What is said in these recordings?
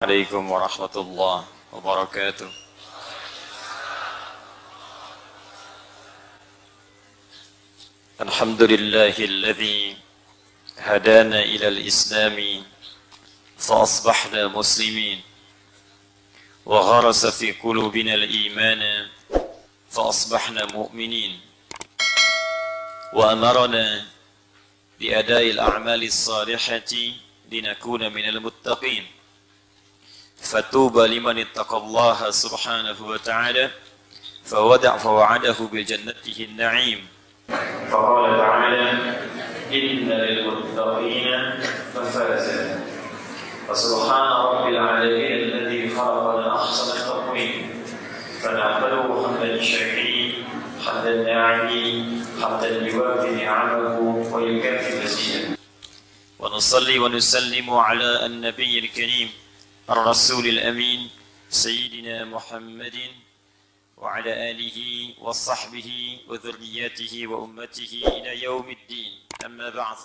عليكم ورحمة الله وبركاته. الحمد لله الذي هدانا إلى الإسلام فأصبحنا مسلمين، وغرس في قلوبنا الإيمان فأصبحنا مؤمنين، وأمرنا بأداء الأعمال الصالحة لنكون من المتقين. فطوبى لمن اتقى الله سبحانه وتعالى فوعده بجنته النعيم. فقال تعالى: إن للمتقين مفازا. فسبحان رب العالمين الذي خلقنا أحسن التقويم، فنحمده حمدا الشاكرين حمدا الناعمين حمدا يوافي نعمه ويكافئ مزيده. ونصلي ونسلم على النبي الكريم الرسول الأمين سيدنا محمد وعلى آله وصحبه وذرياته وأمته إلى يوم الدين. أما بعد،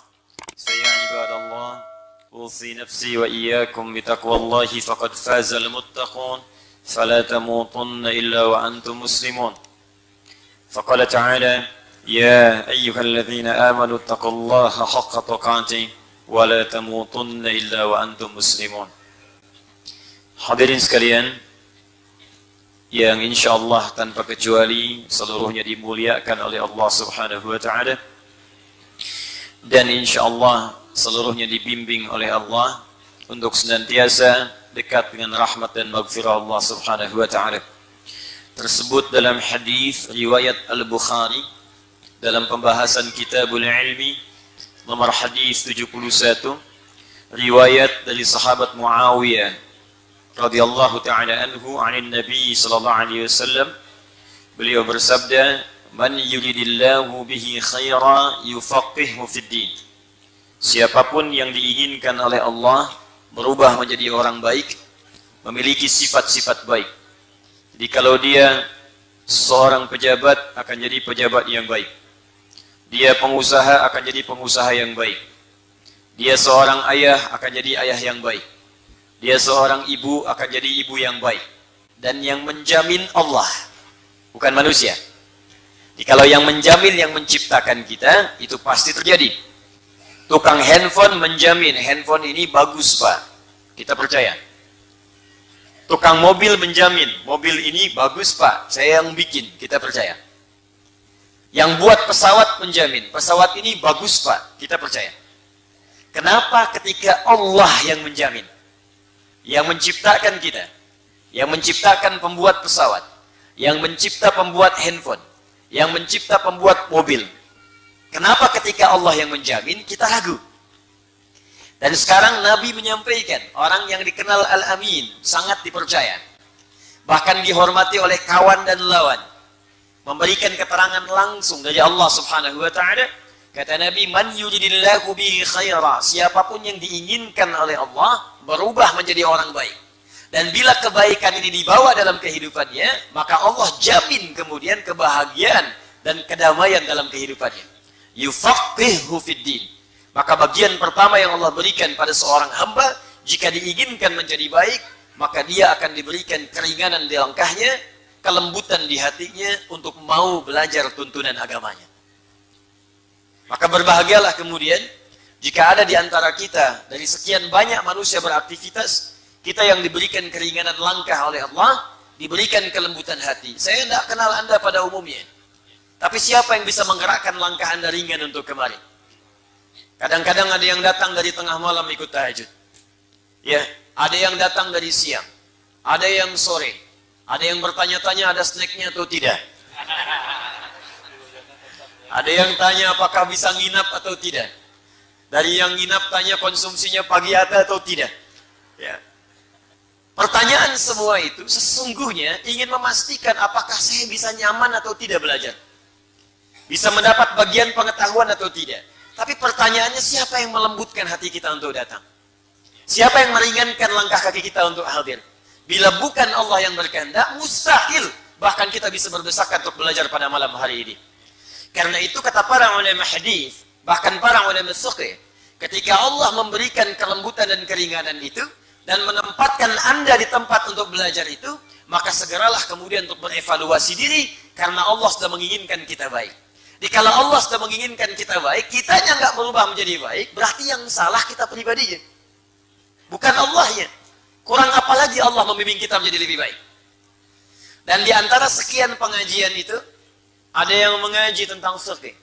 فيا عباد الله، أوصي نفسي وإياكم بتقوى الله فقد فاز المتقون، فلا تموتن إلا وأنتم مسلمون. فقال تعالى: يا أيها الذين آمنوا اتقوا الله حق تقاته ولا تموتن إلا وأنتم مسلمون. Hadirin sekalian yang insyaallah tanpa kecuali seluruhnya dimuliakan oleh Allah Subhanahu wa taala, dan insyaallah seluruhnya dibimbing oleh Allah untuk senantiasa dekat dengan rahmat dan maghfirah Allah Subhanahu wa taala. Tersebut dalam hadis riwayat Al-Bukhari dalam pembahasan Kitabul Ilmi nomor hadis 71, riwayat dari sahabat Muawiyah radhiyallahu ta'ala anhu 'anil Nabi sallallahu alaihi wasallam. Beliau bersabda: "Man yuridillahu bihi khaira yufaqihuhu fid din." Siapapun yang diinginkan oleh Allah berubah menjadi orang baik, memiliki sifat-sifat baik. Jadi kalau dia seorang pejabat akan jadi pejabat yang baik. Dia pengusaha akan jadi pengusaha yang baik. Dia seorang ayah akan jadi ayah yang baik. Dia seorang ibu akan jadi ibu yang baik. Dan yang menjamin Allah, bukan manusia. Jadi kalau yang menjamin, yang menciptakan kita, itu pasti terjadi. Tukang handphone menjamin handphone ini bagus, Pak. Kita percaya. Tukang mobil menjamin mobil ini bagus, Pak. Saya yang bikin, kita percaya. Yang buat pesawat menjamin pesawat ini bagus, Pak. Kita percaya. Kenapa ketika Allah yang menjamin, yang menciptakan kita, yang menciptakan pembuat pesawat, yang mencipta pembuat handphone, yang mencipta pembuat mobil, kenapa ketika Allah yang menjamin kita ragu? Dan sekarang Nabi menyampaikan, orang yang dikenal Al-Amin, sangat dipercaya, bahkan dihormati oleh kawan dan lawan, memberikan keterangan langsung dari Allah Subhanahu wa taala. Kata Nabi, "Man yuridillahu bihi khaira." Siapapun yang diinginkan oleh Allah berubah menjadi orang baik. Dan bila kebaikan ini dibawa dalam kehidupannya, maka Allah jamin kemudian kebahagiaan dan kedamaian dalam kehidupannya. Yufaqihuhu fid din. Maka bagian pertama yang Allah berikan pada seorang hamba, jika diinginkan menjadi baik, maka dia akan diberikan keringanan di langkahnya, kelembutan di hatinya untuk mau belajar tuntunan agamanya. Maka berbahagialah kemudian jika ada di antara kita, dari sekian banyak manusia beraktivitas, kita yang diberikan keringanan langkah oleh Allah, diberikan kelembutan hati. Saya tidak kenal Anda pada umumnya, tapi siapa yang bisa menggerakkan langkah Anda ringan untuk kemari? Kadang-kadang ada yang datang dari tengah malam ikut tahajud, ya, ada yang datang dari siang, ada yang sore, ada yang bertanya-tanya ada snacknya atau tidak. Ada yang tanya apakah bisa nginap atau tidak. Dari yang nginap tanya konsumsinya pagi ada atau tidak. Ya. Pertanyaan semua itu sesungguhnya ingin memastikan apakah saya bisa nyaman atau tidak belajar. Bisa mendapat bagian pengetahuan atau tidak. Tapi pertanyaannya, siapa yang melembutkan hati kita untuk datang? Siapa yang meringankan langkah kaki kita untuk hadir? Bila bukan Allah yang berkehendak, mustahil bahkan kita bisa berdesakan untuk belajar pada malam hari ini. Karena itu kata para ulama hadis, bahkan para ulama fiqh, ketika Allah memberikan kelembutan dan keringanan itu, dan menempatkan Anda di tempat untuk belajar itu, maka segeralah kemudian untuk berevaluasi diri, karena Allah sudah menginginkan kita baik. Jadi kalau Allah sudah menginginkan kita baik, kitanya nggak berubah menjadi baik, berarti yang salah kita pribadinya, bukan Allahnya. Kurang apa lagi Allah membimbing kita menjadi lebih baik. Dan di antara sekian pengajian itu, ada yang mengaji tentang fiqh,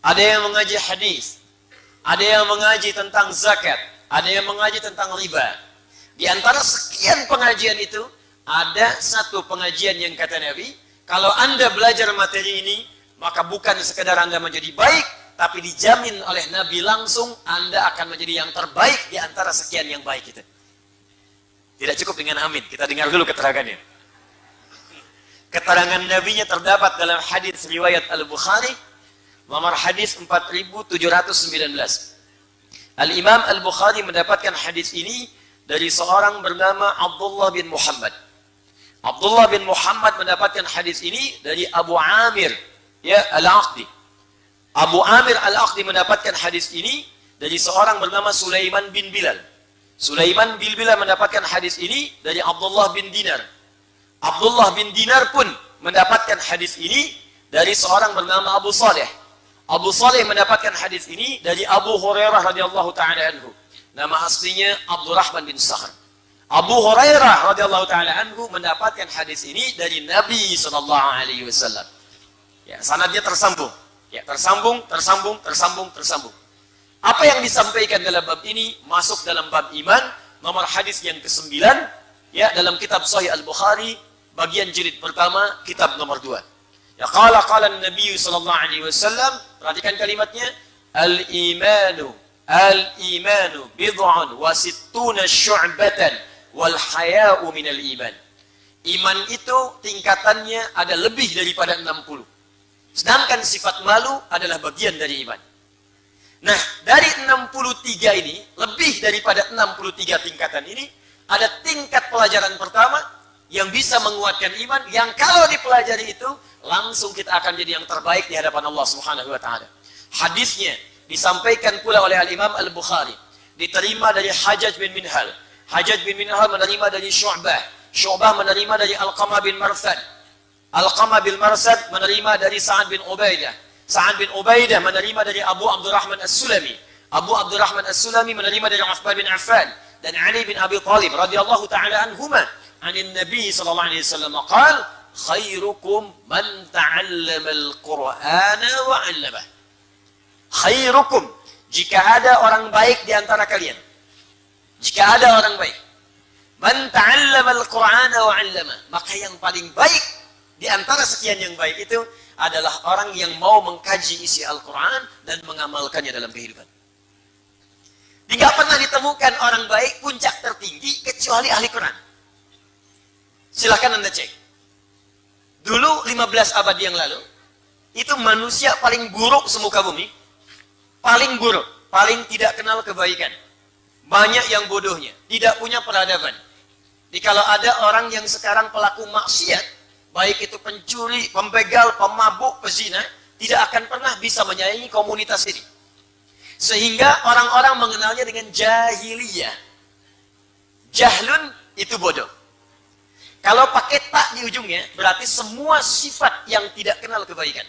ada yang mengaji hadis, ada yang mengaji tentang zakat, ada yang mengaji tentang riba. Di antara sekian pengajian itu, ada satu pengajian yang kata Nabi, kalau Anda belajar materi ini, maka bukan sekedar Anda menjadi baik, tapi dijamin oleh Nabi langsung Anda akan menjadi yang terbaik di antara sekian yang baik itu. Tidak cukup dengan amin, kita dengar dulu keterangannya. Keterangan Nabi-nya terdapat dalam hadis riwayat Al-Bukhari, nomor hadis 4719. Al-Imam Al-Bukhari mendapatkan hadis ini dari seorang bernama Abdullah bin Muhammad. Abdullah bin Muhammad mendapatkan hadis ini dari Abu Amir Al-Aqdi. Abu Amir Al-Aqdi mendapatkan hadis ini dari seorang bernama Sulaiman bin Bilal. Sulaiman bin Bilal mendapatkan hadis ini dari Abdullah bin Dinar. Abdullah bin Dinar pun mendapatkan hadis ini dari seorang bernama Abu Saleh. Abu Saleh mendapatkan hadis ini dari Abu Hurairah radhiyallahu taala anhu. Nama aslinya Abdurrahman bin Sakhr. Abu Hurairah radhiyallahu taala anhu mendapatkan hadis ini dari Nabi sallallahu alaihi wasallam. Ya, sanadnya tersambung. Ya, tersambung. Apa yang disampaikan dalam bab ini masuk dalam bab iman, nomor hadis yang ke-9, ya, dalam kitab Sahih Al-Bukhari, bagian jilid pertama, kitab nomor 2. Ya, qala Nabi sallallahu alaihi wasallam, perhatikan kalimatnya, al-imanu bid'un wa sittuna syu'batan wal haya'u minal iman. Iman itu tingkatannya ada lebih daripada 60. Sedangkan sifat malu adalah bagian dari iman. Nah, dari 63 ini, lebih daripada 63 tingkatan ini, ada tingkat pelajaran pertama yang bisa menguatkan iman, yang kalau dipelajari itu, langsung kita akan jadi yang terbaik di hadapan Allah Subhanahu wa taala. Hadisnya disampaikan pula oleh Al-Imam Al-Bukhari, diterima dari Hajjaj bin Minhal. Hajjaj bin Minhal menerima dari Syu'bah. Syu'bah menerima dari Alqamah bin Marsad. Alqamah bin Marsad menerima dari Sa'ad bin Ubaidah. Sa'ad bin Ubaidah menerima dari Abu Abdurrahman As-Sulami. Abu Abdurrahman As-Sulami menerima dari Uthman bin Affan dan Ali bin Abi Thalib radhiyallahu taala anhuma. Anin Nabi sallallahu alaihi wasallam qala, khairukum man ta'allama al-Qur'ana wa 'allamah. Khairukum, jika ada orang baik di antara kalian. Jika ada orang baik, man ta'allama al-Qur'ana wa 'allamah, maka yang paling baik di antara sekian yang baik itu adalah orang yang mau mengkaji isi Al-Quran dan mengamalkannya dalam kehidupan. Tidak pernah ditemukan orang baik puncak tertinggi kecuali ahli Quran. Silahkan Anda cek. Dulu 15 abad yang lalu, itu manusia paling buruk semuka bumi. Paling buruk, paling tidak kenal kebaikan. Banyak yang bodohnya, tidak punya peradaban. Jadi kalau ada orang yang sekarang pelaku maksiat, baik itu pencuri, pembegal, pemabuk, pezina, tidak akan pernah bisa menyaingi komunitas ini. Sehingga orang-orang mengenalnya dengan jahiliyah. Jahlun itu bodoh. Kalau pakai tak di ujungnya, berarti semua sifat yang tidak kenal kebaikan.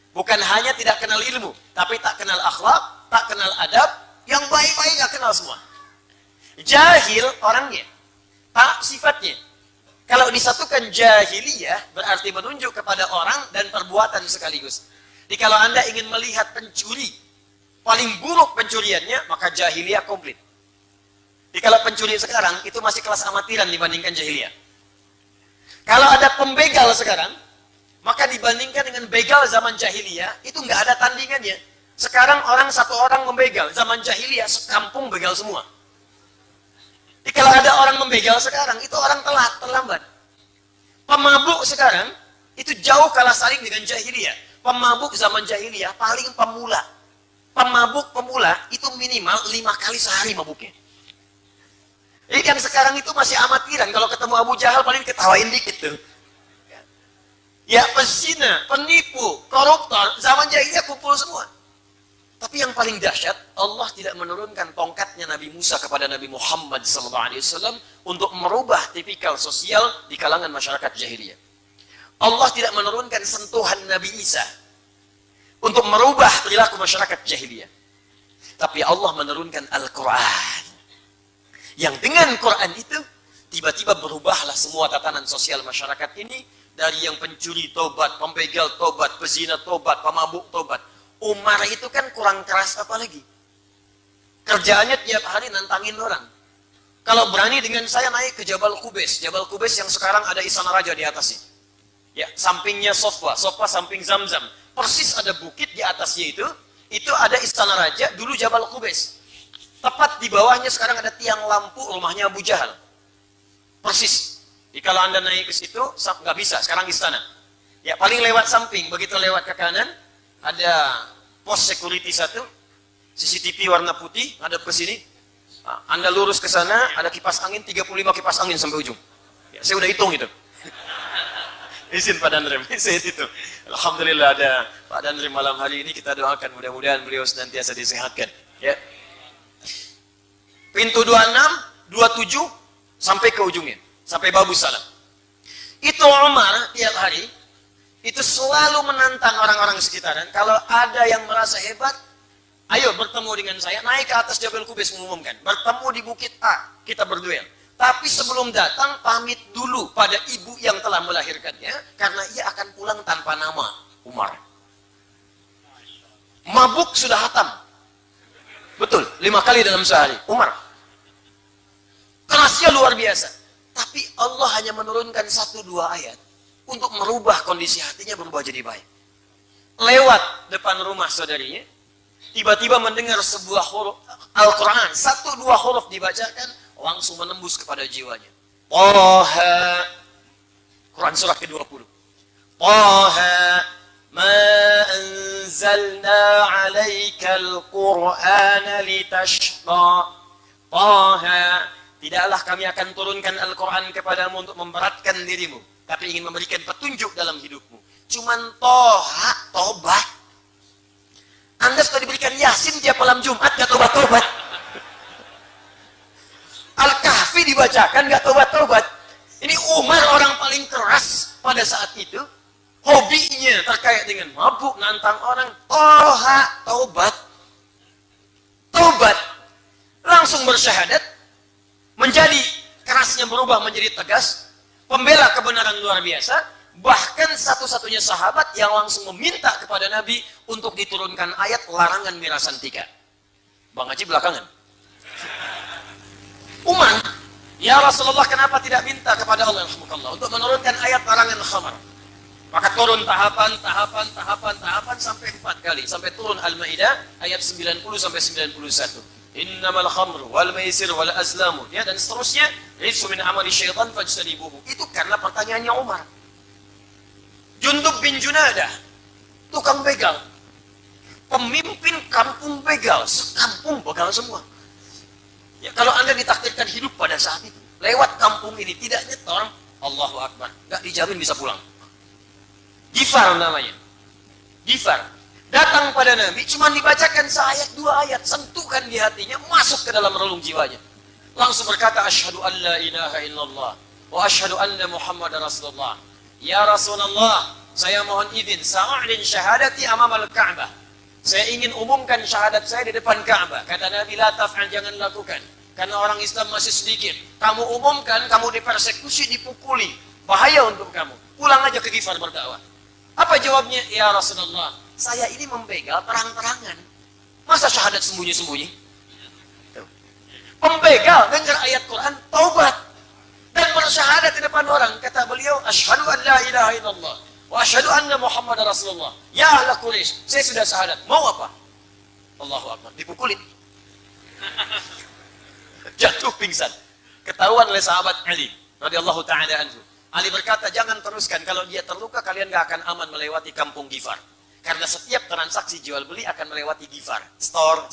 Bukan hanya tidak kenal ilmu, tapi tak kenal akhlak, tak kenal adab, yang baik-baik gak kenal semua. Jahil orangnya, tak sifatnya. Kalau disatukan jahiliyah, berarti menunjuk kepada orang dan perbuatan sekaligus. Jadi kalau Anda ingin melihat pencuri, paling buruk pencuriannya, maka jahiliyah komplit. Jadi kalau pencuri sekarang, itu masih kelas amatiran dibandingkan jahiliyah. Kalau ada pembegal sekarang, maka dibandingkan dengan begal zaman jahiliyah, itu nggak ada tandingannya. Sekarang satu orang membegal, zaman jahiliyah, sekampung begal semua. Jadi kalau ada orang membegal sekarang, itu orang terlambat. Pemabuk sekarang, itu jauh kalah saing dengan jahiliyah. Pemabuk zaman jahiliyah paling pemula. Pemabuk pemula itu minimal 5 kali sehari mabuknya. Jadi yang sekarang itu masih amatiran. Kalau ketemu Abu Jahal paling ketawain dikit tuh. Ya pezina, penipu, koruptor, zaman jahiliyah kumpul semua. Tapi yang paling dahsyat, Allah tidak menurunkan tongkatnya Nabi Musa kepada Nabi Muhammad SAW untuk merubah tipikal sosial di kalangan masyarakat jahiliyah. Allah tidak menurunkan sentuhan Nabi Isa untuk merubah perilaku masyarakat jahiliyah. Tapi Allah menurunkan Al-Quran. Yang dengan Quran itu, tiba-tiba berubahlah semua tatanan sosial masyarakat ini. Dari yang pencuri tobat, pembegal tobat, pezina tobat, pemabuk tobat. Umar itu kan kurang keras apa lagi? Kerjaannya tiap hari nantangin orang. Kalau berani dengan saya naik ke Jabal Qubais. Jabal Qubais yang sekarang ada Istana Raja di atasnya. Ya, sampingnya Sofa, Sofa samping Zamzam. Persis ada bukit di atasnya itu ada Istana Raja, dulu Jabal Qubais. Tepat di bawahnya sekarang ada tiang lampu rumahnya Abu Jahal. Persis. Kalau Anda naik ke situ, nggak bisa, sekarang istana. Ya, paling lewat samping, begitu lewat ke kanan, ada pos security satu, CCTV warna putih, ada ke sini. Anda lurus ke sana, ada kipas angin, 35 kipas angin sampai ujung. Ya, saya udah hitung itu. Izin Pak Danrem, saya itu. Alhamdulillah ada Pak Danrem malam hari ini, kita doakan mudah-mudahan beliau senantiasa disehatkan. Ya. Pintu 26, 27, sampai ke ujungnya. Sampai Babu Salam. Itu Umar tiap hari, itu selalu menantang orang-orang sekitaran. Kalau ada yang merasa hebat, ayo bertemu dengan saya, naik ke atas Jabal Qubais mengumumkan. Bertemu di Bukit A, kita berduel. Tapi sebelum datang, pamit dulu pada ibu yang telah melahirkannya, karena ia akan pulang tanpa nama, Umar. Mabuk sudah hatam. Betul, 5 kali dalam sehari. Umar. Kerasnya luar biasa. Tapi Allah hanya menurunkan 1-2 ayat untuk merubah kondisi hatinya berubah jadi baik. Lewat depan rumah saudarinya, tiba-tiba mendengar sebuah huruf Al-Quran, 1-2 huruf dibacakan, langsung menembus kepada jiwanya. Taha, Quran surah ke-20. Taha, ma anzalna alaikal Qur'ana litashqa. Taha, tidaklah kami akan turunkan Al-Quran kepadamu untuk memberatkan dirimu, tapi ingin memberikan petunjuk dalam hidupmu. Cuman toha, tobat. Anda sudah diberikan Yasin tiap malam Jumat, gak tobat-tobat. Al-Kahfi dibacakan, gak tobat-tobat. Ini Umar orang paling keras pada saat itu. Hobinya terkait dengan mabuk, nantang orang. Toha, tobat. Tobat. Langsung bersyahadat. Menjadi kerasnya berubah menjadi tegas, pembela kebenaran luar biasa, bahkan satu-satunya sahabat yang langsung meminta kepada Nabi untuk diturunkan ayat larangan mirasantika. Bang Haji belakangan. Umar, ya Rasulullah kenapa tidak minta kepada Allah untuk menurunkan ayat larangan khamar? Maka turun tahapan sampai 4 kali, sampai turun Al-Maidah ayat 90 sampai 91. Innamal khamru wal maisir wal azlamu, ya, dan seterusnya, rizqu min amali syaitan fajtanibuhu. Itu karena pertanyaannya Umar. Jundub bin Junadah, tukang begal, pemimpin kampung begal, sekampung begal semua. Ya, kalau Anda ditakdirkan hidup pada saat itu, lewat kampung ini tidak nyetor, Allahu Akbar, nggak dijamin bisa pulang. Gifar namanya. Gifar. Datang pada Nabi, cuma dibacakan seayat 2 ayat, sentuhkan di hatinya, masuk ke dalam relung jiwanya. Langsung berkata, asyhadu an la ilaha illallah, wa asyhadu anna Muhammadar Rasulullah. Ya Rasulullah, saya mohon izin, sa'a'lin syahadati amamal Ka'bah. Saya ingin umumkan syahadat saya di depan Ka'bah. Kata Nabi, la taf'al, jangan lakukan. Karena orang Islam masih sedikit. Kamu umumkan, kamu dipersekusi, dipukuli. Bahaya untuk kamu. Pulang aja ke Gifar berdakwah. Apa jawabnya? Ya Rasulullah, saya ini membegal terang-terangan. Masa syahadat sembunyi-sembunyi? Pembegal dengar ayat Quran, taubat. Dan bersyahadat di depan orang. Kata beliau, asyhadu an la ilaha illallah, wa asyhadu anna Muhammadar Rasulullah. Ya ahla Quraisy, saya sudah syahadat. Mau apa? Allahu Akbar. Dipukulin. Jatuh pingsan. Ketahuan oleh sahabat Ali radhiyallahu ta'ala anhu. Ali berkata, jangan teruskan. Kalau dia terluka, kalian gak akan aman melewati kampung Gifar. Karena setiap transaksi jual beli akan melewati Gifar. Store.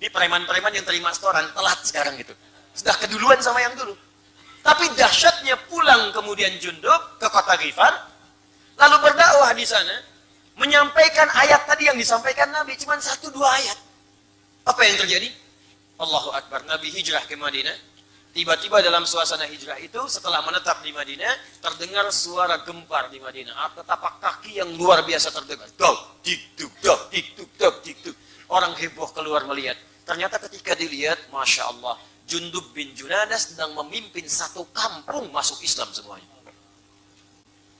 Ini preman-preman yang terima storan, telat sekarang itu. Sudah keduluan sama yang dulu. Tapi dahsyatnya pulang kemudian Jundub ke kota Gifar, lalu berdakwah di sana. menyampaikan ayat tadi yang disampaikan Nabi, cuma 1-2 ayat. Apa yang terjadi? Allahu Akbar, Nabi hijrah ke Madinah. Tiba-tiba dalam suasana hijrah itu, setelah menetap di Madinah, terdengar suara gempar di Madinah. Tapak kaki yang luar biasa terdengar. Dok, dik-duk, dok, dik-duk, dok, dik-duk. Orang heboh keluar melihat. Ternyata ketika dilihat, Masya Allah, Jundub bin Junadah sedang memimpin satu kampung masuk Islam semuanya.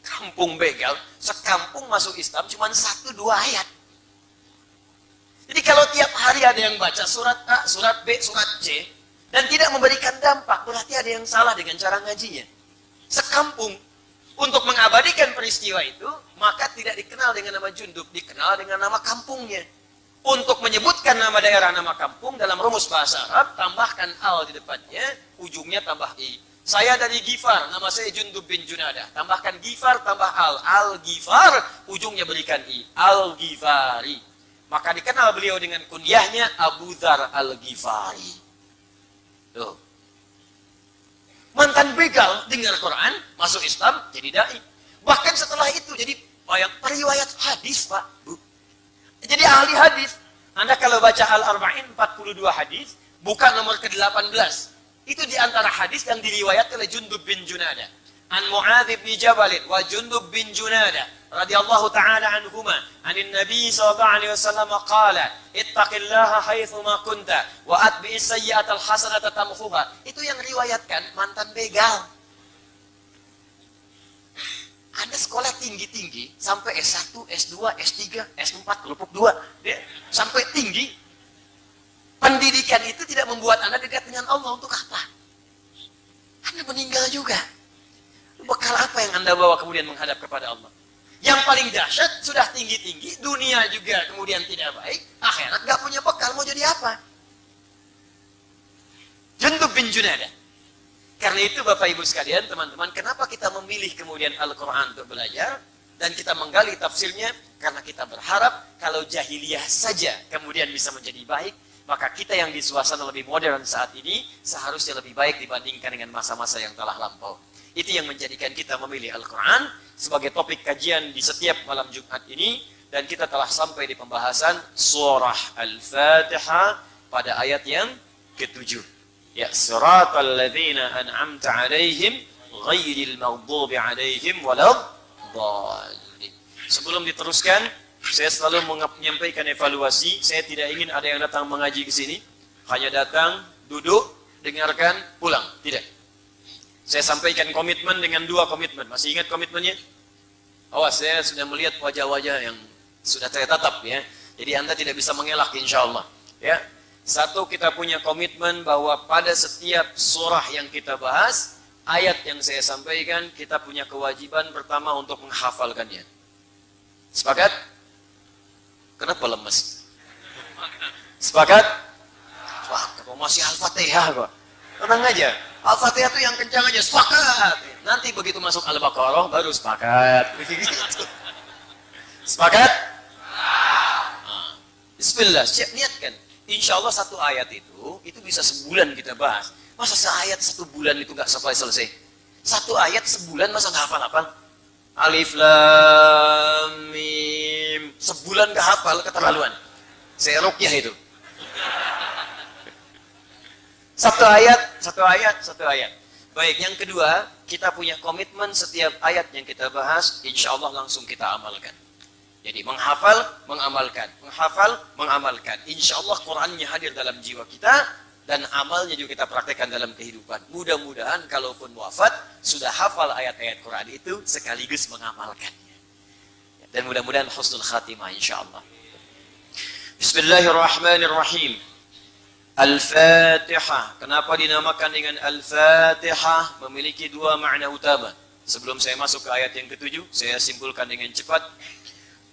Kampung begal, sekampung masuk Islam cuma 1-2 ayat. Jadi kalau tiap hari ada yang baca surat A, surat B, surat C, dan tidak memberikan dampak, berarti ada yang salah dengan cara ngajinya. Sekampung, untuk mengabadikan peristiwa itu, maka tidak dikenal dengan nama Jundub, dikenal dengan nama kampungnya. Untuk menyebutkan nama daerah, nama kampung, dalam rumus bahasa Arab, tambahkan al di depannya, ujungnya tambah i. Saya dari Gifar, nama saya Jundub bin Junadah. Tambahkan Gifar, tambah al. Al-Gifar, ujungnya berikan i. Al-Gifari. Maka dikenal beliau dengan kunyahnya Abu Dzar Al-Ghifari. Tuh. Mantan begal dengar Quran, masuk Islam, jadi dai. Bahkan setelah itu jadi banyak periwayat hadis, Pak, Bu. Jadi ahli hadis. Anda kalau baca Al-Arba'in 42 hadis, buka nomor ke-18. Itu di antara hadis yang diriwayatkan oleh Jundub bin Junadah. An Mu'adz bin Jabal wa Jundub bin Junadah radhiyallahu ta'ala anhuma anin Nabi sallallahu alaihi wasallam qala ittaqillaha haitsu ma kunta wa atbi'is sayyi'atal hasanata tamhuha. Itu yang riwayatkan mantan begal. Anda sekolah tinggi-tinggi sampai S1, S2, S3, S4, kelompok 2, ya, sampai tinggi. Pendidikan itu tidak membuat Anda dekat dengan Allah. Untuk apa? Anda meninggal juga. Bekal apa yang Anda bawa kemudian menghadap kepada Allah? Yang paling dahsyat, sudah tinggi-tinggi, dunia juga kemudian tidak baik, akhirat gak punya bekal, mau jadi apa? Jundub bin Junadah. Karena itu Bapak Ibu sekalian, teman-teman, kenapa kita memilih kemudian Al-Quran untuk belajar, dan kita menggali tafsirnya, karena kita berharap kalau jahiliyah saja kemudian bisa menjadi baik, maka kita yang di suasana lebih modern saat ini, seharusnya lebih baik dibandingkan dengan masa-masa yang telah lampau. Itu yang menjadikan kita memilih Al-Quran sebagai topik kajian di setiap malam Jumat ini. Dan kita telah sampai di pembahasan surah Al-Fatihah pada ayat yang ke-7. Ya, siratal ladzina an'amta 'alaihim ghairil maghdubi 'alaihim waladdallin. Sebelum diteruskan, saya selalu menyampaikan evaluasi. Saya tidak ingin ada yang datang mengaji ke sini, hanya datang, duduk, dengarkan, pulang. Tidak. Saya sampaikan komitmen dengan 2 komitmen. Masih ingat komitmennya? Awas, saya sudah melihat wajah-wajah yang sudah saya tatap, ya. Jadi Anda tidak bisa mengelak, insya Allah. Ya. 1, kita punya komitmen bahwa pada setiap surah yang kita bahas, ayat yang saya sampaikan, kita punya kewajiban pertama untuk menghafalkannya. Sepakat? Kenapa lemes? Sepakat? Wah, masih Al-Fatihah kok. Tenang aja. Al-Fatihah itu yang kencang aja, sepakat. Nanti begitu masuk Al-Baqarah, baru sepakat. Sepakat? Nah, bismillah, siap niatkan. Insya Allah 1 ayat itu bisa sebulan kita bahas. Masa seayat 1 bulan itu nggak selesai? 1 ayat sebulan masa nggak hafal-hafal? Alif, Lam, Mim. Sebulan nggak hafal, keterlaluan. Saya ruqyah itu. 1 ayat. Baik, yang kedua, kita punya komitmen setiap ayat yang kita bahas, insya Allah langsung kita amalkan. Jadi menghafal, mengamalkan. Menghafal, mengamalkan. Insya Allah Qurannya hadir dalam jiwa kita, dan amalnya juga kita praktekkan dalam kehidupan. Mudah-mudahan kalaupun wafat, sudah hafal ayat-ayat Quran itu, sekaligus mengamalkannya. Dan mudah-mudahan husnul khatimah insya Allah. Bismillahirrahmanirrahim. Al-Fatihah. Kenapa dinamakan dengan Al-Fatihah? Memiliki 2 makna utama. Sebelum saya masuk ke ayat yang ke-7, saya simpulkan dengan cepat.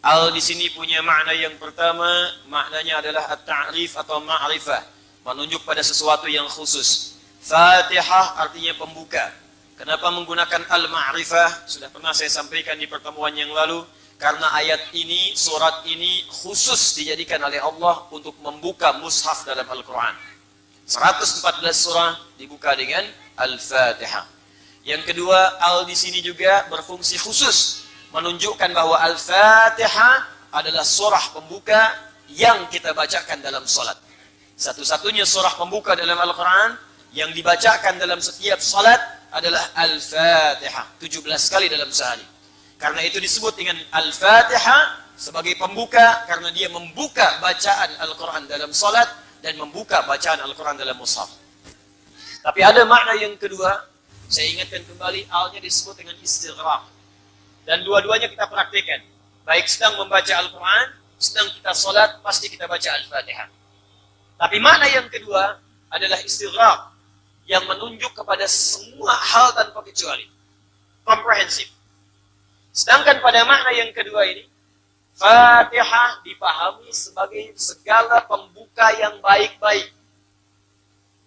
Al di sini punya makna yang pertama, maknanya adalah at-ta'rif atau ma'rifah, menunjuk pada sesuatu yang khusus. Fatihah artinya pembuka. Kenapa menggunakan al-ma'rifah? Sudah pernah saya sampaikan di pertemuan yang lalu. Karena ayat ini, surat ini khusus dijadikan oleh Allah untuk membuka mushaf dalam Al-Quran. 114 surah dibuka dengan Al-Fatihah. Yang kedua, al di sini juga berfungsi khusus, menunjukkan bahwa Al-Fatihah adalah surah pembuka yang kita bacakan dalam salat. Satu-satunya surah pembuka dalam Al-Quran yang dibacakan dalam setiap salat adalah Al-Fatihah. 17 kali dalam sehari. Karena itu disebut dengan Al-Fatihah sebagai pembuka, karena dia membuka bacaan Al-Quran dalam salat dan membuka bacaan Al-Quran dalam mushaf. Tapi ada makna yang kedua, saya ingatkan kembali, alnya disebut dengan istighraq. Dan dua-duanya kita praktikkan. Baik sedang membaca Al-Quran, sedang kita salat, pasti kita baca Al-Fatihah. Tapi makna yang kedua adalah istighraq, yang menunjuk kepada semua hal tanpa kecuali. Komprehensif. Sedangkan pada makna yang kedua ini, Fatihah dipahami sebagai segala pembuka yang baik-baik.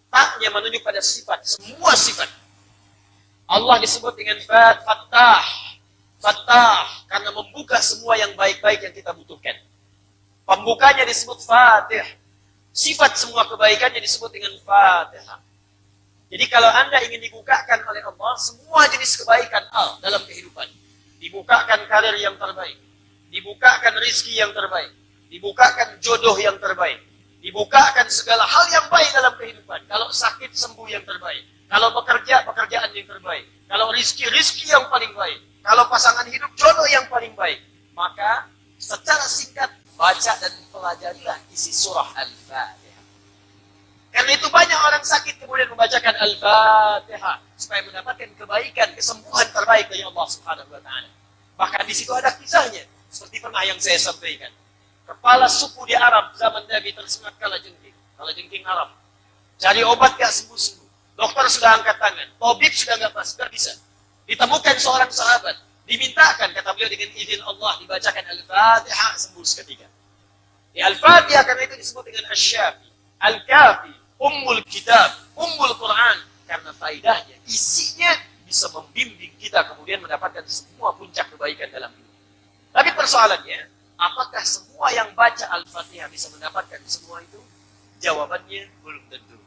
Taknya menunjuk pada sifat, semua sifat. Allah disebut dengan Fattah. Fattah, karena membuka semua yang baik-baik yang kita butuhkan. Pembukanya disebut Fatih. Sifat semua kebaikannya disebut dengan Fatihah. Jadi kalau Anda ingin dibukakan oleh Allah, semua jenis kebaikan dalam kehidupan. Dibukakan karir yang terbaik. Dibukakan rizki yang terbaik. Dibukakan jodoh yang terbaik. Dibukakan segala hal yang baik dalam kehidupan. Kalau sakit, sembuh yang terbaik. Kalau bekerja, pekerjaan yang terbaik. Kalau rizki yang paling baik. Kalau pasangan hidup, jodoh yang paling baik. Maka secara singkat, baca dan pelajarilah isi surah Al-Fatihah. Karena itu banyak orang sakit kemudian membacakan Al-Fatihah supaya mendapatkan kebaikan, kesembuhan terbaik dari Allah Subhanahu wa taala. Bahkan di situ ada kisahnya, seperti pernah yang saya sampaikan. Kepala suku di Arab zaman Nabi tersengat kalajengking Arab. Cari obat gak sembuh-sembuh. Dokter sudah angkat tangan, tabib sudah gak bisa. Ditemukan seorang sahabat, dimintakan kata beliau dengan izin Allah dibacakan Al-Fatihah sembuh seketika. Di Al-Fatihah karena itu disebut dengan Asy-Syafi, Al-Kafi, Ummul Kitab, Ummul Quran, karena faidahnya, isinya bisa membimbing kita kemudian mendapatkan semua puncak kebaikan dalam hidup. Tapi persoalannya, apakah semua yang baca Al-Fatihah bisa mendapatkan semua itu? Jawabannya belum tentu.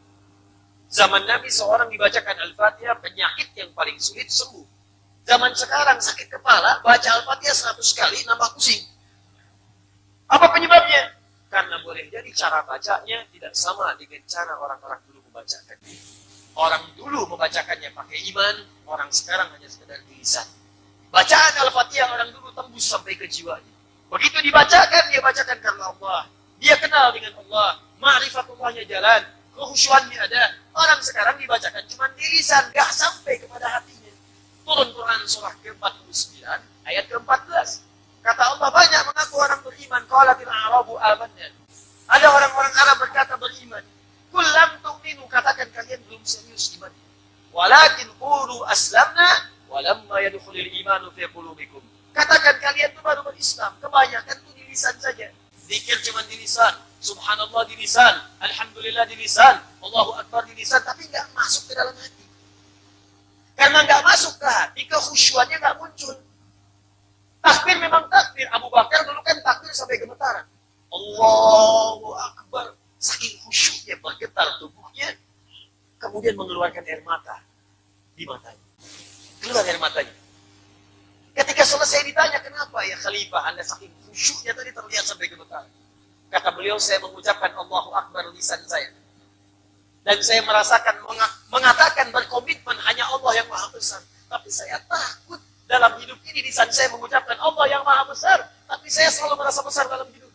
Zaman Nabi seorang dibacakan Al-Fatihah, penyakit yang paling sulit sembuh. Zaman sekarang sakit kepala, baca Al-Fatihah 100 kali, nambah pusing. Apa penyebabnya? Karena boleh jadi cara bacanya tidak sama dengan cara orang-orang dulu membacakan. Orang dulu membacakannya pakai iman, orang sekarang hanya sekedar lisan. Bacaan Al-Fatihah orang dulu tembus sampai ke jiwanya. Begitu dibacakan, dia bacakan karena Allah. Dia kenal dengan Allah, ma'rifatullahnya jalan, kehusyuannya ada. Orang sekarang dibacakan cuma di lisan, gak sampai kepada hatinya. Turun Quran surah ke-49, ayat ke-14. Kata Allah, banyak mengaku orang beriman. Qalatil a'rabu amanna. Ada orang-orang Arab berkata beriman. Qul lam tu'minu, katakan kalian belum serius iman. Walakin qulu aslamna walamma yadkhulul imanu fi qulubikum. Katakan kalian itu baru berislam. Kebanyakan itu di lisan saja. Zikir cuma di lisan. Subhanallah di lisan. Alhamdulillah di lisan. Allahu Akbar di lisan. Tapi nggak masuk ke dalam hati. Karena nggak masuk ke hati, kekhusyuannya nggak muncul. Takbir memang takbir. Abu Bakar dulu kan takbir sampai gemetaran. Allahu Akbar. Saking khusyuknya bergetar tubuhnya. Kemudian mengeluarkan air mata di matanya. Keluar air matanya. Ketika selesai ditanya, kenapa ya Khalifah Anda saking khusyuknya tadi terlihat sampai gemetaran? Kata beliau, saya mengucapkan Allahu Akbar lisan saya. Dan saya merasakan mengatakan berkomitmen hanya Allah yang Maha Besar. Tapi saya takut dalam hidup ini lisan saya mengucapkan Allah yang Maha Besar. Tapi saya selalu merasa besar dalam hidup.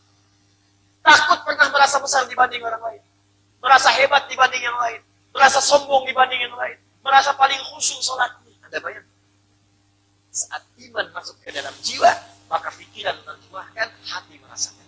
Takut pernah merasa besar dibanding orang lain. Merasa hebat dibanding yang lain. Merasa sombong dibanding yang lain. Merasa paling khusyuk sholatnya. Anda bayangkan. Saat iman masuk ke dalam jiwa, maka pikiran menerjemahkan, hati merasakan.